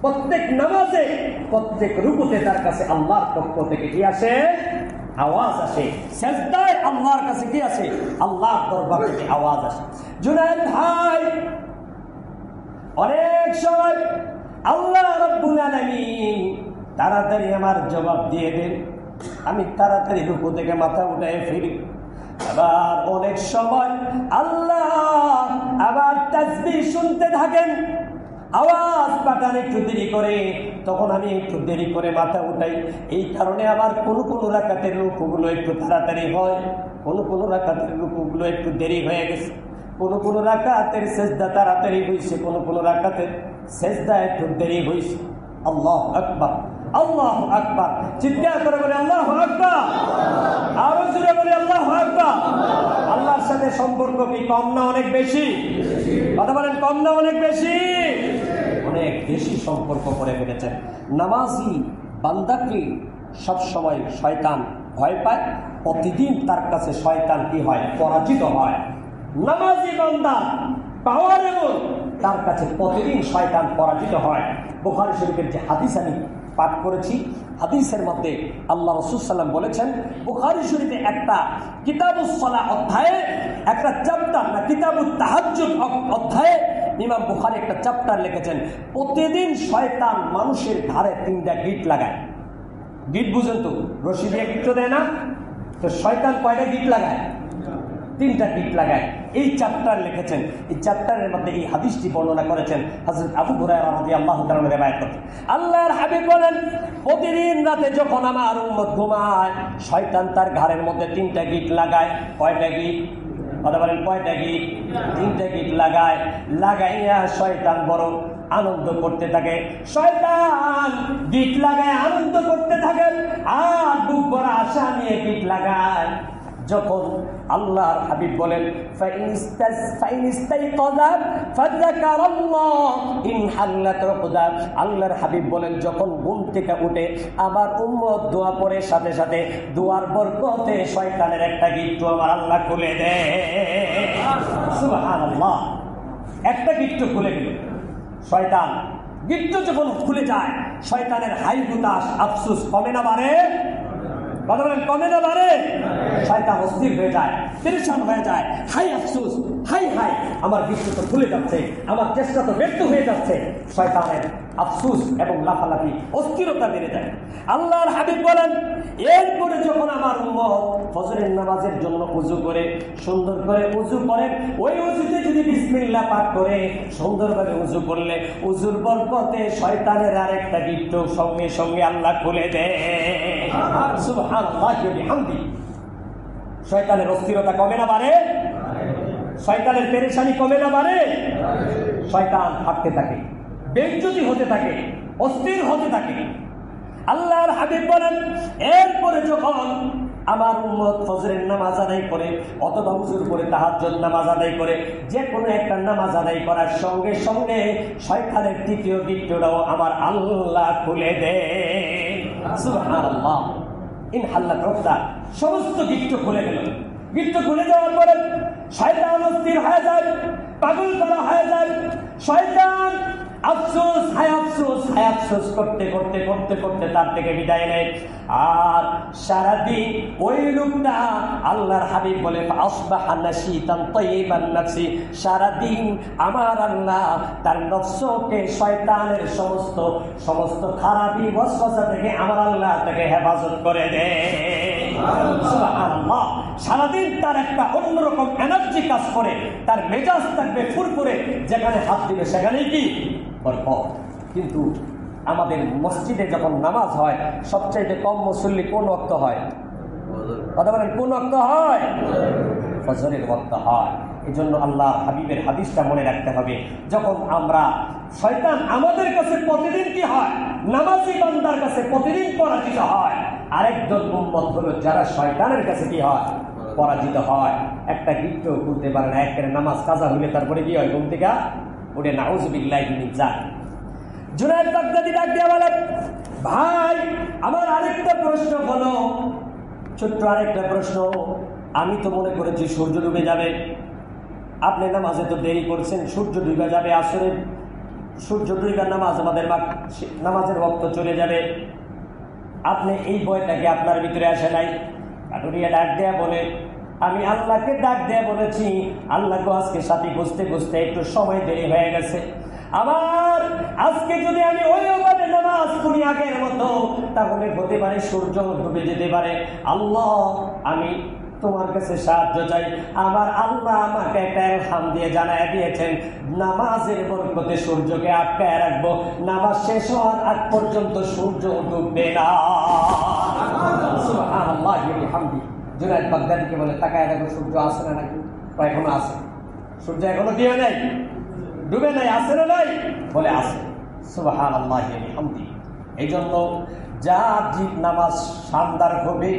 প্রত্যেক নামাজে, প্রত্যেক রুকুতে তার কাছে আল্লাহর পক্ষ থেকে কি আসে? আওয়াজ আসে। সিজদায় আল্লাহর কাছে কি আসে? আল্লাহর দরবার থেকে আওয়াজ আসে। জুনায়েদ ভাই, অনেক সময় আল্লাহ রাব্বুল আলামিন তাড়াতাড়ি আমার জবাব দিয়ে দেন, আমি তাড়াতাড়ি রুকু থেকে মাথা উঠায় ফিরি। আবার অনেক সময় আল্লাহ আবার তাসবিহ শুনতে থাকেন, আওয়াজ পাঠান একটু দেরি করে, তখন আমি একটু দেরি করে মাথা উঠাই। এই কারণে আবার কোন কোন রাকাতের রুকুগুলো একটু তাড়াতাড়ি হয়, কোন কোন রাকাতের রুকুগুলো একটু দেরি হয়ে গেছে, কোন কোন রাকাতের সিজদা তাড়াতাড়ি হয়েছে, কোন কোন রাকাতের সিজদা একটু দেরি হয়েছে। আল্লাহু আকবার, আল্লাহু আকবার। চিৎকার করে বলে আল্লাহু আকবার, আরো জোরে বলে আল্লাহু আকবার। আল্লাহর সাথে সম্পর্ক কি কম না অনেক বেশি? কথা বলেন, কম না অনেক বেশি? অনেক বেশি সম্পর্ক করে ফেলেছেন। নামাজি বান্দাকে সবসময় শয়তান ভয় পায়, প্রতিদিন তার কাছে শয়তান কি হয়? পরাজিত হয়। নামাজি বান্দা পাওয়ার এমন, তার কাছে প্রতিদিন শয়তান পরাজিত হয়। বুখারী শরীফের যে হাদিস আমি পাঠ করেছি, হাদিসের মধ্যে আল্লাহ রাসূল সাল্লাল্লাহু আলাইহি ওয়াসাল্লাম বলেছেন, বুখারী শরীফে একটা কিতাবুস সালাহ অধ্যায়ে একটা চ্যাপ্টার, না কিতাবুত তাহাজ্জুদ অধ্যায়ে ইমাম বুখারী একটা চ্যাপ্টার লিখেছেন, প্রতিদিন শয়তান মানুষের ঘাড়ে 3টা গিট লাগায়। গিট বুঝেন তো? রশি দিয়ে গিট দেয় না? তো শয়তান কয়টা গিট লাগায়? 3টা গিট লাগায়। এই চ্যাপ্টার লিখেছেন, এই চ্যাপ্টারের মধ্যে এই হাদিসটি বর্ণনা করেছেন হযরত আবু হুরায়রা রাদিয়াল্লাহু তাআলা রিওয়ায়াত করেন। আল্লাহর হাবিব বলেন, প্রতিদিন রাতে যখন আমার উম্মত ঘুমায়, শয়তান তার ঘাড়ের মধ্যে 3টা গিট লাগায়। কয়টা গিট? কথা বলেন, কয়টা গিট? 3টা গিট লাগায়। লাগাইয়া শয়তান বড় আনন্দ করতে থাকে। শয়তান গিট লাগায় আনন্দ করতে থাকে, আর বুক ভরা আশা নিয়ে গিট লাগায়। যখন আল্লাহর হাবিব বলেন আল্লাহর হাবিব বলেন যখন ঘুম থেকে উঠে আমার উম্মত দোয়া পড়ে সাথে সাথে দোয়ার বরকতে শয়তানের একটা গিট্টু আমার আল্লাহ খুলে দেয়। সুবহানাল্লাহ, একটা গিট্টু খুলে গেল। শয়তান গিট্টু যখন খুলে যায় শয়তানের হাই হুতাশ আফসোস কমে না বাড়ে? কথা বলেন, কমে না বাড়ে? শয়তান অস্থির হয়ে যায়, পেরেশান হয়ে যায়, হাই আফসোস, হাই হাই আমার গিট্টু তো খুলে যাচ্ছে, আমার চেষ্টা তো ব্যর্থ হয়ে যাচ্ছে। শয়তানের আফসোস এবং লাফালাফি অস্থিরতা বেড়ে যায়। আল্লাহর হাবিব বলেন এরপরে যখন আমার উম্মত ফজরের নামাজের জন্য উযু করে সুন্দর করে উযু করে, ওই উযুতে যদি বিসমিল্লাহ পাঠ করে সুন্দরভাবে উযু করলে উযুর বরকতে শয়তানের আরেকটা গিট্টু সঙ্গে সঙ্গে আল্লাহ খুলে দেয়। সুবহানাল্লাহি ওয়া বিহামদি। শয়তানের অস্থিরতা কমে না বাড়ে? শয়তানের পেরেশানি কমে না বাড়ে? শয়তান হাঁটতে থাকে, বেজ্জতি হতে থাকে, অস্থির হতে থাকে। আল্লাহর হাবিব বলেন এরপরে যখন আমার উম্মত ফজরের নামাজ আদায় করে অথবা উযুর করে তাহাজ্জুদ নামাজ আদায় করে যে কোনো একটা নামাজ আদায় করার সঙ্গে সঙ্গে শয়তানের তৃতীয় গিট্টুটাও আমার আল্লাহ খুলে দেয়। সুবহানাল্লাহ। ইনহাল্লাত উকদা, সমস্ত গিট্টু খুলে গেল। গিট্টু খুলে যাওয়ার পরে শয়তান অস্থির হয়ে যায়, পাগল করা হয়ে যায়। শয়তান আফসোস হায় আফসোস হায় আফসোস করতে করতে করতে করতে তার থেকে বিদায় নেয়। আর সারাদিন ওই লোকটা আল্লাহর হাবিব বলে আসবাহা নাশীতান তাইয়িবান নাফসি, সারাদিন আমার আল্লাহ তার নফসকে শয়তানের সমস্ত সমস্ত খারাপি ওয়াসওয়াসা থেকে আমার আল্লাহ তাকে হেফাজত করে দেয়। সুবহানাল্লাহ। সারাদিন তার একটা অন্যরকম এনার্জি কাজ করে, তার মেজাজ থাকবে ফুরফুরে, যেখানে হাত দিবে সেখানেই কি বরকত। কিন্তু আমাদের মসজিদে যখন নামাজ হয় সবচাইতে কম মুসল্লি কোন ওয়াক্ত হয়? কথা বলেন, কোন ওয়াক্ত হয়? ফজরের ওয়াক্ত হয়। এই জন্য আল্লাহ হাবিবের হাদিসটা মনে রাখতে হবে। যখন আমরা শয়তান আমাদের কাছে প্রতিদিন কি হয়? নামাজি বান্দার কাছে প্রতিদিন পরাজিত হয়। আরেকজন উম্মত হলো যারা শয়তানের কাছে কি হয়? পরাজিত হয়। একটা গিট্টু খুলতে পারে না, একটা নামাজ কাজা হইলে তারপরে কি হয়? ঘুম থেকে উঠে নাউযুবিল্লাহি মিন যালিক। জুনায়েদ বাগদাদি ডাক দিয়া বলে ভাই আমার আরেকটা প্রশ্ন হলো, ছোট্ট আরেকটা প্রশ্ন। আমি তো মনে করেছি সূর্য ডুবে যাবে, আপনি নামাজে তো দেরি করছেন, সূর্য ডুবে যাবে আসরে, সূর্য ডুবে নামাজ আমাদের নামাজের ওয়াক্ত চলে যাবে, আপনি এই ভয়টাকে আপনার ভিতরে আসে নাই? কাটুরিয়া ডাক দেয়া বলে আমি আল্লাহকে ডাক দেয়া বলেছি, আল্লাহকে আজকে সাথী খুঁজতে খুঁজতে একটু সময় দেরি হয়ে গেছে। আবার আজকে যদি আমি ওইভাবে নামাজ পড়ি আগের মতো তাহলে হতে পারে সূর্য ডুবে যেতে পারে। আল্লাহ আমি তোমার কাছে সাহায্য চাই। আমার আল্লাহ আমাকে একটা ইলহাম দিয়ে জানায় দিয়েছেন নামাজের বরকতে সূর্যকে আটকায় রাখবো, নামাজ শেষ হওয়ার আগ পর্যন্ত সূর্য ডুববে না। সুবহানাল্লাহি ওয়া বিহামদিহি। জুনায়েদ বাগদাদিকে বলে তাকায় রাখো সূর্য আছে না নাকি? এখনো আছে। সূর্য এখনো কি হয় নাই? ডুবে নাই, আছে না নাই? বলে আছে। সুবহানাল্লাহি ওয়া বিহামদিহি। এই জন্য যার নামাজ শানদার হবে,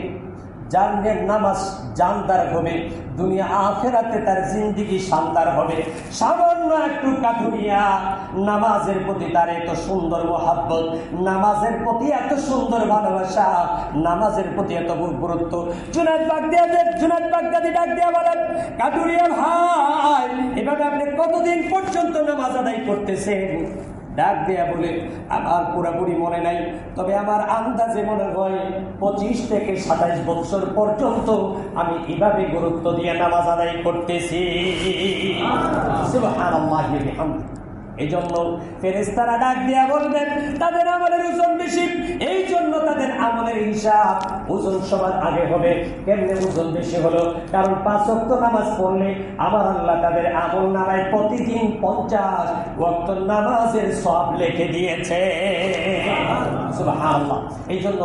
জানদের নামাজ জানদার হবে, দুনিয়া আখেরাতে তার জিন্দেগি শানদার হবে। সামান্য একটু কাঠুরিয়া নামাজের প্রতি তার এত সুন্দর মহাব্বত, নামাজের প্রতি এত সুন্দর ভালোবাসা, নামাজের প্রতি এত গুরুত্ব। জুনায়েদ বাগদাদি ডাক দিয়া বলেন কাঠুরিয়া ভাই এভাবে আপনি কতদিন পর্যন্ত নামাজ আদায় করতেছেন? ডাক দেয়া বলে আমার পুরাপুরি মনে নাই, তবে আমার আন্দাজে মনে হয় 25 থেকে 27 বছর পর্যন্ত আমি এভাবে গুরুত্ব দিয়ে নামাজ আদায় করতেছি। সুবহানাল্লাহি ওয়া বিহামদিহি। এই জন্য ফেরেশতারা ডাক দিয়া বলবেন তাদের আমলের ওজন বেশি, এই জন্য তাদের আমলের হিসাব ওজন সবার আগে হবে। কেমনে ওজন বেশি হলো? কারণ 5 ওয়াক্ত নামাজ পড়লে আমার আল্লাহ তাদের আমল নামায় প্রতিদিন 50 ওয়াক্ত নামাজের সওয়াব লিখে দিয়েছে। সুবহানাল্লাহ। এই জন্য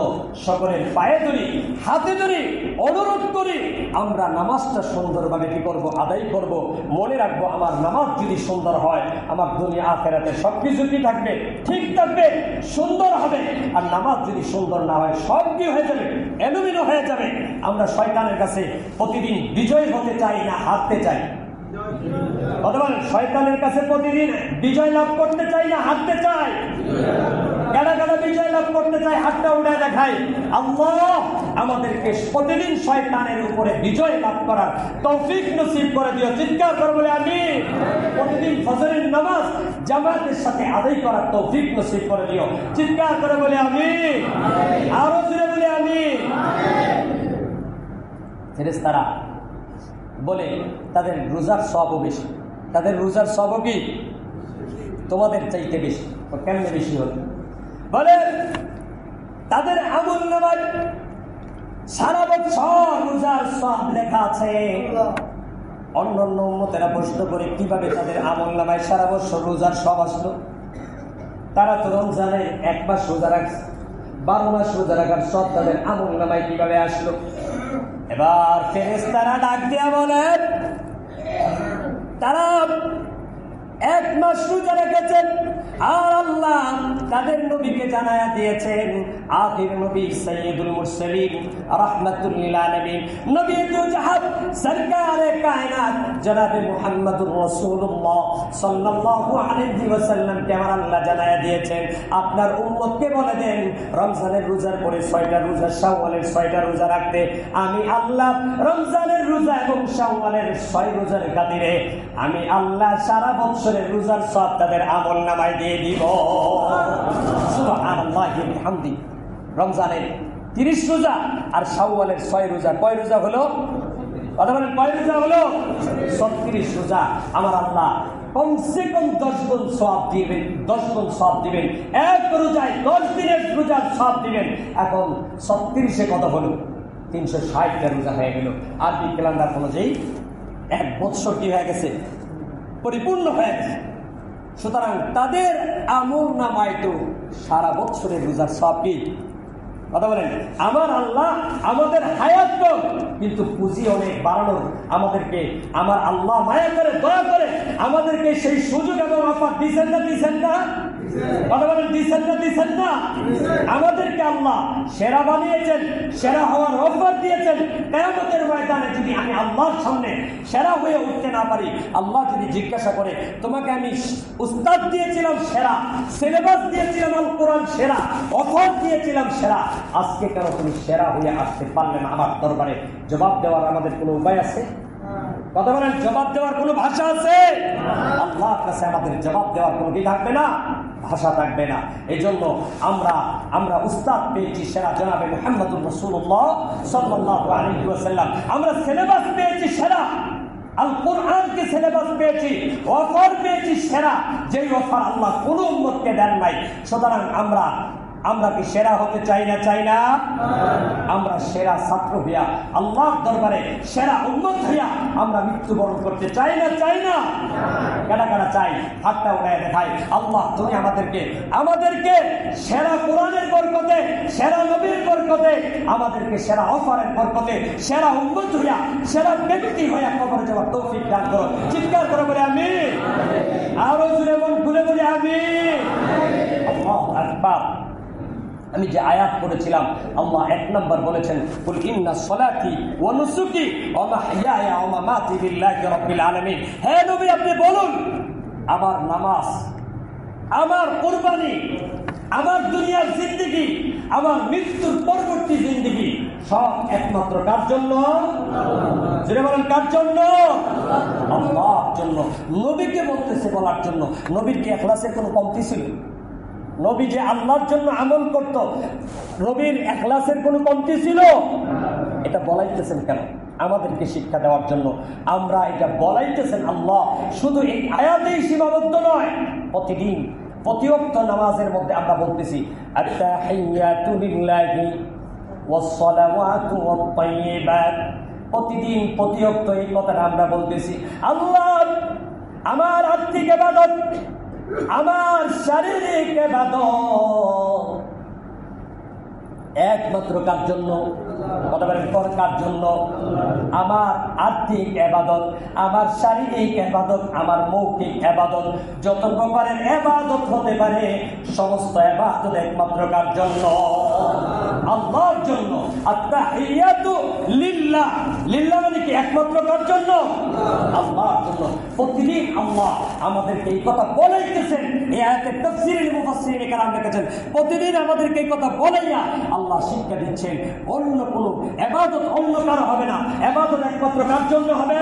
সকলের পায়ে ধরি, হাতে ধরি, অনুরোধ করি আমরা নামাজটা সুন্দরভাবে কি করব? আদায় করব। মনে রাখবো আমার নামাজ যদি সুন্দর হয় আমার দুনিয়া দুনিয়া আখিরাতে সবকিছু কি থাকবে, ঠিক থাকবে, সুন্দর হবে। আর নামাজ যদি সুন্দর না হয় সব কি হয়ে যাবে, এলোমেলো হয়ে যাবে। আমরা শয়তানের কাছে প্রতিদিন বিজয় হতে চাই না হারতে চাই? অথবা শয়তানের কাছে প্রতিদিন বিজয় লাভ করতে চাই না হারতে চাই? কারা কারা বিজয় লাভ করতে চাই? হাতটা উঠে দেখাই। আল্লাহ আমাদেরকে প্রতিদিন শয়তানের উপরে বিজয় লাভ করার তৌফিক নসিব করে দিও। চিৎকার করে বলে আমিন। প্রতিদিন ফজরের নামাজ জামাতের সাথে আদায় করার তৌফিক নসিব করে দিও। চিৎকার করে বলে আমিন। আরো জোরে বলে আমিন। ফেরেশতারা বলে তাদের রোজার সওয়াবও বেশি, তাদের রোজার সওয়াবও কি তোমাদের চাইতে বেশি। কেমনে বেশি হল? বলে তাদের আমলনামায় সারা বছর রোজার সওয়াব লেখা আছে। অন্যান্য উম্মতেরা প্রশ্ন করে কিভাবে তাদের আমলনামায় সারা বছর রোজার সওয়াব আসলো? তারা তো রমজানের 1 মাস রোজা রাখছে, 12 মাস রোজা রাখার সব তাদের আমলনামায় কিভাবে আসলো? এবার ফেরেশতারা ডাক দিয়া বলেন, তারা 1 মাস রোজা রেখেছেন আর আল্লাহ তাদের নবীকে জানায়া দিয়েছেন, আখির নবী সাইয়্যিদুল মুরসালিন রাহমাতুল লিল আলামিন নবী দুজাহাব সরকারে কায়নাত জনাবে মুহাম্মদুর রাসূলুল্লাহ সাল্লাল্লাহু আলাইহি ওয়াসাল্লাম কে আমার আল্লাহ জানায়া দিয়েছেন, আপনার উম্মতকে বলে দেন রমজানের রোজার পরে 6টা রোজা, শাওয়ালের 6টা রোজা রাখতে। আমি আল্লাহ রমজানের রোজা এবং শাওয়ালের 6 রোজার খাতিরে আমি আল্লাহ সারা বছরের রোজার সব তাদের আমলনামায় দিয়ে দিব। সুবহানাল্লাহি ওয়া বিহামদি। রমজানের 30 রোজা আর শাওয়ালের 6 রোজা, কয় রোজা হলো? কথা বলেন, কয় রোজা হলো? 36 রোজা। আমার আল্লাহ কমসে কম 10 গুণ সওয়াব দিবেন, 10 গুণ সওয়াব দিবেন। এক রোজায় 10 দিনের রোজার সওয়াব দিবেন। এখন 36-এ কত হলো? 360টা রোজা হয়ে গেল। আরবি ক্যালেন্ডার অনুযায়ী 1 বছর কি হয়ে গেছে? পরিপূর্ণ হয়ে গেছে। সুতরাং তাদের আমলনামায় তো সারা বছরের রোজার সওয়াব কি? কথা বলেন। আমার আল্লাহ আমাদের হায়াত কম কিন্তু পুঁজি অনেক বাড়ানোর আমাদেরকে আমার আল্লাহ মায়া করে দয়া করে আমাদেরকে সেই সুযোগ এবং অফার দিচ্ছেন না, দিচ্ছেন না? কথা বলেন, দিচ্ছেন না, দিচ্ছেন না? আমাদেরকে আল্লাহ সেরা বানিয়েছেন, সেরা হওয়ার অফার দিয়েছেন। কিয়ামতের ময়দানে যদি আমি আল্লাহর সামনে সেরা হয়ে উঠতে না পারি, আল্লাহ যদি জিজ্ঞাসা করে তোমাকে আমি উস্তাদ দিয়েছিলাম সেরা, সিলেবাস দিয়েছিলাম আল কোরআন সেরা, অফার দিয়েছিলাম সেরা, আজকে কেন তুমি সেরা হয়ে আসতে পারলে না আমার দরবারে? জবাব দেওয়ার আমাদের কোনো উপায় আছে? কথা বলেন, জবাব দেওয়ার কোনো ভাষা আছে? আল্লাহর কাছে আমাদের জবাব দেওয়ার কোনো কি থাকবে না, ভাষা থাকবে না। এই জন্য আমরা উস্তাদ পেয়েছি সেরা জনাবে মুহাম্মদুর রাসূলুল্লাহ সাল্লাল্লাহু আলাইহি ওয়াসাল্লাম। আমরা সিলেবাস পেয়েছি সেরা, আল কোরআনকে সিলেবাস পেয়েছি, অফার পেয়েছি সেরা, যেই অফার আল্লাহ কোন উম্মতকে দেন নাই। সুতরাং আমরা কি সেরা হতে চাই না? চাই না? আমরা সেরা ছাত্র হইয়া আল্লাহর দরবারে সেরা উম্মত হইয়া আমরা মৃত্যুবরণ করতে চাই না? চাই না? কারা কারা চাই? হাতটা উঠায় দেখাই। আল্লাহ তুমি আমাদেরকে সেরা কোরআনের বরকতে, সেরা নবীর বরকতে, আমাদেরকে সেরা অফারের বরকতে সেরা উম্মত হইয়া, সেরা ব্যক্তি হইয়া কবরে যাওয়ার তৌফিক দান করো। চিৎকার করে বলে আমিন। আরো জোরে মন খুলে বলে আমিন। আল্লাহু আকবার। আমি যে আয়াত পড়েছিলাম, আল্লাহ 1 নম্বর বলেছেন, কুল ইন্না সলাতি ওয়া নুসুকি ওয়া মাহইয়ায়া ওয়া মামাতি লিল্লাহি রাব্বিল আলামিন। হে নবী আপনি বলুন, আমার নামাজ, আমার কুরবানি, আমার দুনিয়ার জিন্দেগি, আমার মৃত্যুর পরবর্তী জিন্দেগি সব একমাত্র কার জন্য? জোরে বলেন, কার জন্য? আল্লাহর জন্য। নবীকে বলতেছে বলার জন্য। নবীর কি ইখলাসের কোনো কমতি ছিল? নবী যে আল্লাহর জন্য আমল করত, নবীর ইখলাসের কোনো কমতি ছিল? এটা বলাইতেছেন কেন? আমাদেরকে শিক্ষা দেওয়ার জন্য। আমরা এটা বলাইতেছেন আল্লাহ শুধু এই আয়াতেই সীমাবদ্ধ নয়, প্রতিদিন প্রতি ওয়াক্ত নামাজের মধ্যে আমরা বলতেছি আত-তাহিয়াতু লিল্লাহি ওয়াস-সালাওয়াতু ওয়াত-তাইয়্যিবাত। প্রতিদিন প্রতি ওয়াক্ত এই কথাটা আমরা বলতেছি। আল্লাহ আমার আত্মিক ইবাদত, আমার শারীরিক ইবাদত, একমাত্র কার জন্য? কথা বলেন, কার জন্য? আমার আর্থিক ইবাদত, আমার শারীরিক ইবাদত, আমার মৌখিক ইবাদত, যত প্রকারের ইবাদত হতে পারে সমস্ত ইবাদত একমাত্র কার জন্য? আল্লাহর জন্য। আত-তাহিয়াতু লিল্লাহ। লিল্লাহ মানে কি? একমাত্র কার জন্য? আল্লাহর জন্য। প্রতিদিন আল্লাহ আমাদেরকে এই কথা বলাইতেছেন। এই আয়াতের তাফসীরে মুফাসসিরিনে কেরাম লিখেছেন, প্রতিদিন আমাদেরকে এই কথা বলাইয়া আল্লাহ শিক্ষা দিচ্ছেন অন্য কোনো ইবাদত অন্য কারো হবে না, ইবাদত একমাত্র কার জন্য হবে?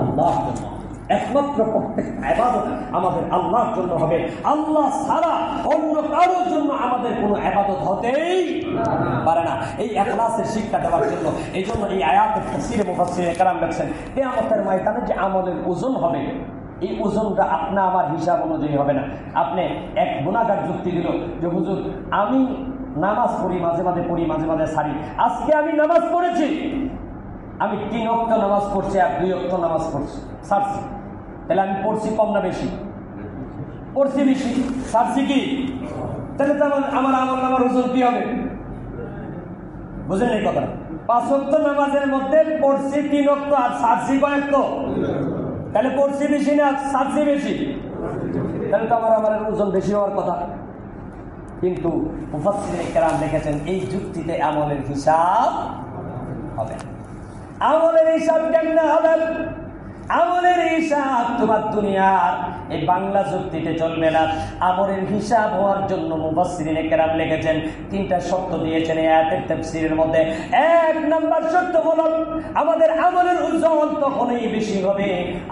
আল্লাহর জন্য। একমাত্র প্রত্যেক ইবাদত আমাদের আল্লাহর জন্য হবে। আল্লাহ ছাড়া অন্য কারোর জন্য আমাদের কোনো ইবাদত হতেই পারে না। এই ইখলাসের শিক্ষা দেওয়ার জন্য এই জন্য এই আয়াতের তাফসীরে মুফাসসিরিনে কেরাম লিখেন, কিয়ামতের ময়দানে যে আমলের ওজন হবে, এই ওজনটা আপনা আমার হিসাব অনুযায়ী হবে না। আপনি এক গুনাহগার যুক্তি দিল যে হুজুর আমি নামাজ পড়ি, মাঝে মাঝে পড়ি, মাঝে মাঝে ছাড়ি, আজকে আমি নামাজ পড়েছি, আমি 3 ওয়াক্ত নামাজ পড়ছি আর 2 ওয়াক্ত নামাজ পড়ছি, ছাড়ছি, তাহলে আমি পড়ছি কম না বেশি? পড়ছি বেশি, ছাড়ছি কি? তাহলে তো আমার আমল নামার ওজন কি হবে? বুঝলেন এই কথা? 5 ওয়াক্ত নামাজের মধ্যে পড়ছি 3 ওয়াক্ত আর ছাড়ছি কয়েক, তাহলে পড়ছি বেশি না ছাড়ছি বেশি? তাহলে তো আমার আমলের ওজন বেশি হওয়ার কথা। কিন্তু মুফাসসিরিনে কেরাম লিখেছেন এই যুক্তিতে আমলের হিসাব হবে। আমলের হিসাব কেমনে হবে? আমলের হিসাব তোমার দুনিয়ার এই বাংলা যুক্তিতে চলবে না। আমলের হিসাব হওয়ার জন্য মুফাসসিরিনে কেরাম লিখেছেন 3টা শর্ত দিয়েছেন এই আয়াতের তাফসীরের মধ্যে। 1 নাম্বার শর্ত হলো আমাদের আমলের ওজন তখনই বেশি হবে,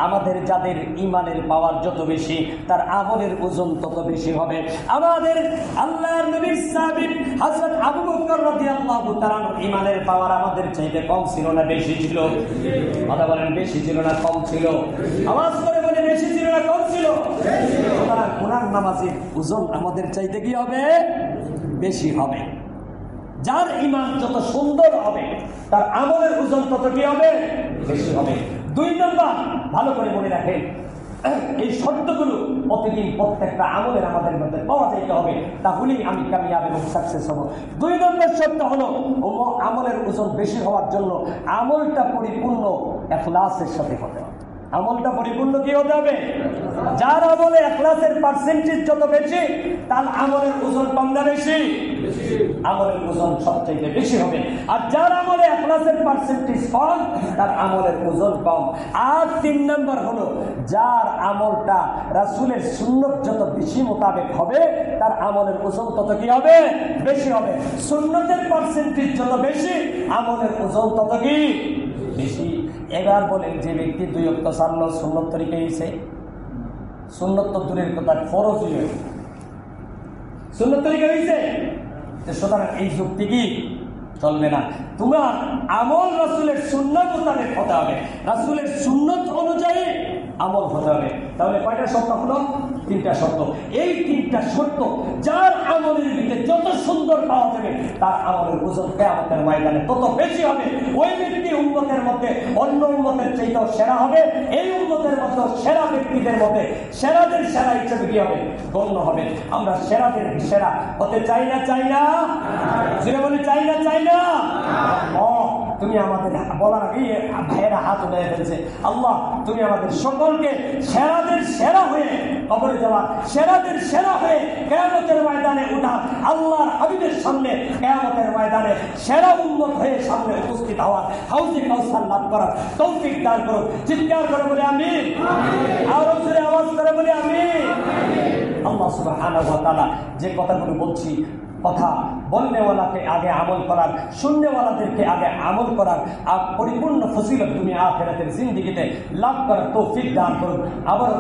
আমাদের যাদের ঈমানের পাওয়ার যত বেশি তার আমলের ওজন তত বেশি হবে। আমাদের আল্লাহর নবীর সাহাবী হযরত আবু বকর রাদিয়াল্লাহু তাআলা ঈমানের পাওয়ার আমাদের চাইতে কম ছিল না বেশি ছিল? কথা বলেন, বেশি ছিল না কম ছিল? আওয়াজ করে বলে বেশি ছিল না কম ছিল? সুতরাং কোরআন নামাজের ওজন আমাদের চাইতে কি হবে? বেশি হবে। যার ঈমান যত সুন্দর হবে তার আমলের ওজন তত কি হবে? বেশি হবে। 2 নম্বর ভালো করে মনে রাখেন, এই শর্তগুলো প্রতিদিন প্রত্যেকটা আমলের আমাদের মধ্যে পাওয়া যাইতে হবে, তাহলেই আমি কামিয়াব এবং সাকসেস হব। 2 নম্বর শর্ত হলো আমলের ওজন বেশি হওয়ার জন্য আমলটা পরিপূর্ণ ইখলাসের সাথে হতে হবে। আমলটা পরিপূর্ণ কি হতে হবে? যার আমলে ইখলাসের পার্সেন্টেজ যত বেশি তার আমলের ওজন কম না বেশি? আমলের ওজন সবচেয়ে বেশি হবে। আর যার আমলে ইখলাসের পার্সেন্টেজ কম তার আমলের ওজন কম। আর 3 নম্বর হলো যার আমলটা রাসূলের সুন্নাত যত বেশি মোতাবেক হবে তার আমলের ওজন তত কি হবে? বেশি হবে। সুন্নাতের পার্সেন্টেজ যত বেশি আমলের ওজন তত কি বেশি। এবার বলেন, যে ব্যক্তি 2 ওয়াক্ত সারলো সুন্নত তরিকা হয়েছে, সুন্নত তো দূরের কথা ফরজ হয়ে সুন্নত তরিকা হয়েছে, সুতরাং এই যুক্তি কি চলবে না। তোমার আমল রাসূলের সুন্নাত মোতাবেক হতে হবে, রাসূলের সুন্নাত অনুযায়ী আমল হতে হবে। তাহলে কয়টা শর্ত হলো? 3টা শর্ত। এই 3টা শর্ত যার আমলের দিকে যত সুন্দর পাওয়া যাবে তার আমলের ওজন কিয়ামতের ময়দানে তত বেশি হবে। ওই ব্যক্তি উম্মতের মধ্যে অন্য উম্মতের চাইতেও সেরা হবে, এই উম্মতের মধ্যে সেরা ব্যক্তিদের মধ্যে সেরাদের সেরা হিসেবে কি হবে? গণ্য হবে। আমরা সেরাদের সেরা হতে চাই না? চাই না? যেটা বলে চাই না? চাই না? তুমি আমাদের বলার আগে ভাইয়েরা হাত উঠে ফেলছে। আল্লাহ তুমি আমাদের সকলকে সেরাদের সেরা হয়ে কবরে যাওয়া, সেরাদের সেরা হয়ে কিয়ামতের ময়দানে ওঠা, আল্লাহর হাবিবের সামনে কিয়ামতের ময়দানে সেরা উম্মত হয়ে সামনে উপস্থিত হওয়া, হাউজে কাউসার লাভ করার তৌফিক দান করো। চিৎকার করে বলে আমিন। আর জোরে আওয়াজ করে বলে আমিন। আল্লাহ সুবহানাহু ওয়া তাআলা যে কথাগুলো বলছি, কথা বলনেওয়ালাকে আগে আমল করার, শুননেওয়ালাদেরকে আগে আমল করার পরিপূর্ণ ফজিলত দুনিয়া আখিরাতের জিন্দেগিতে লাভ করার তৌফিক দান করুন। আবার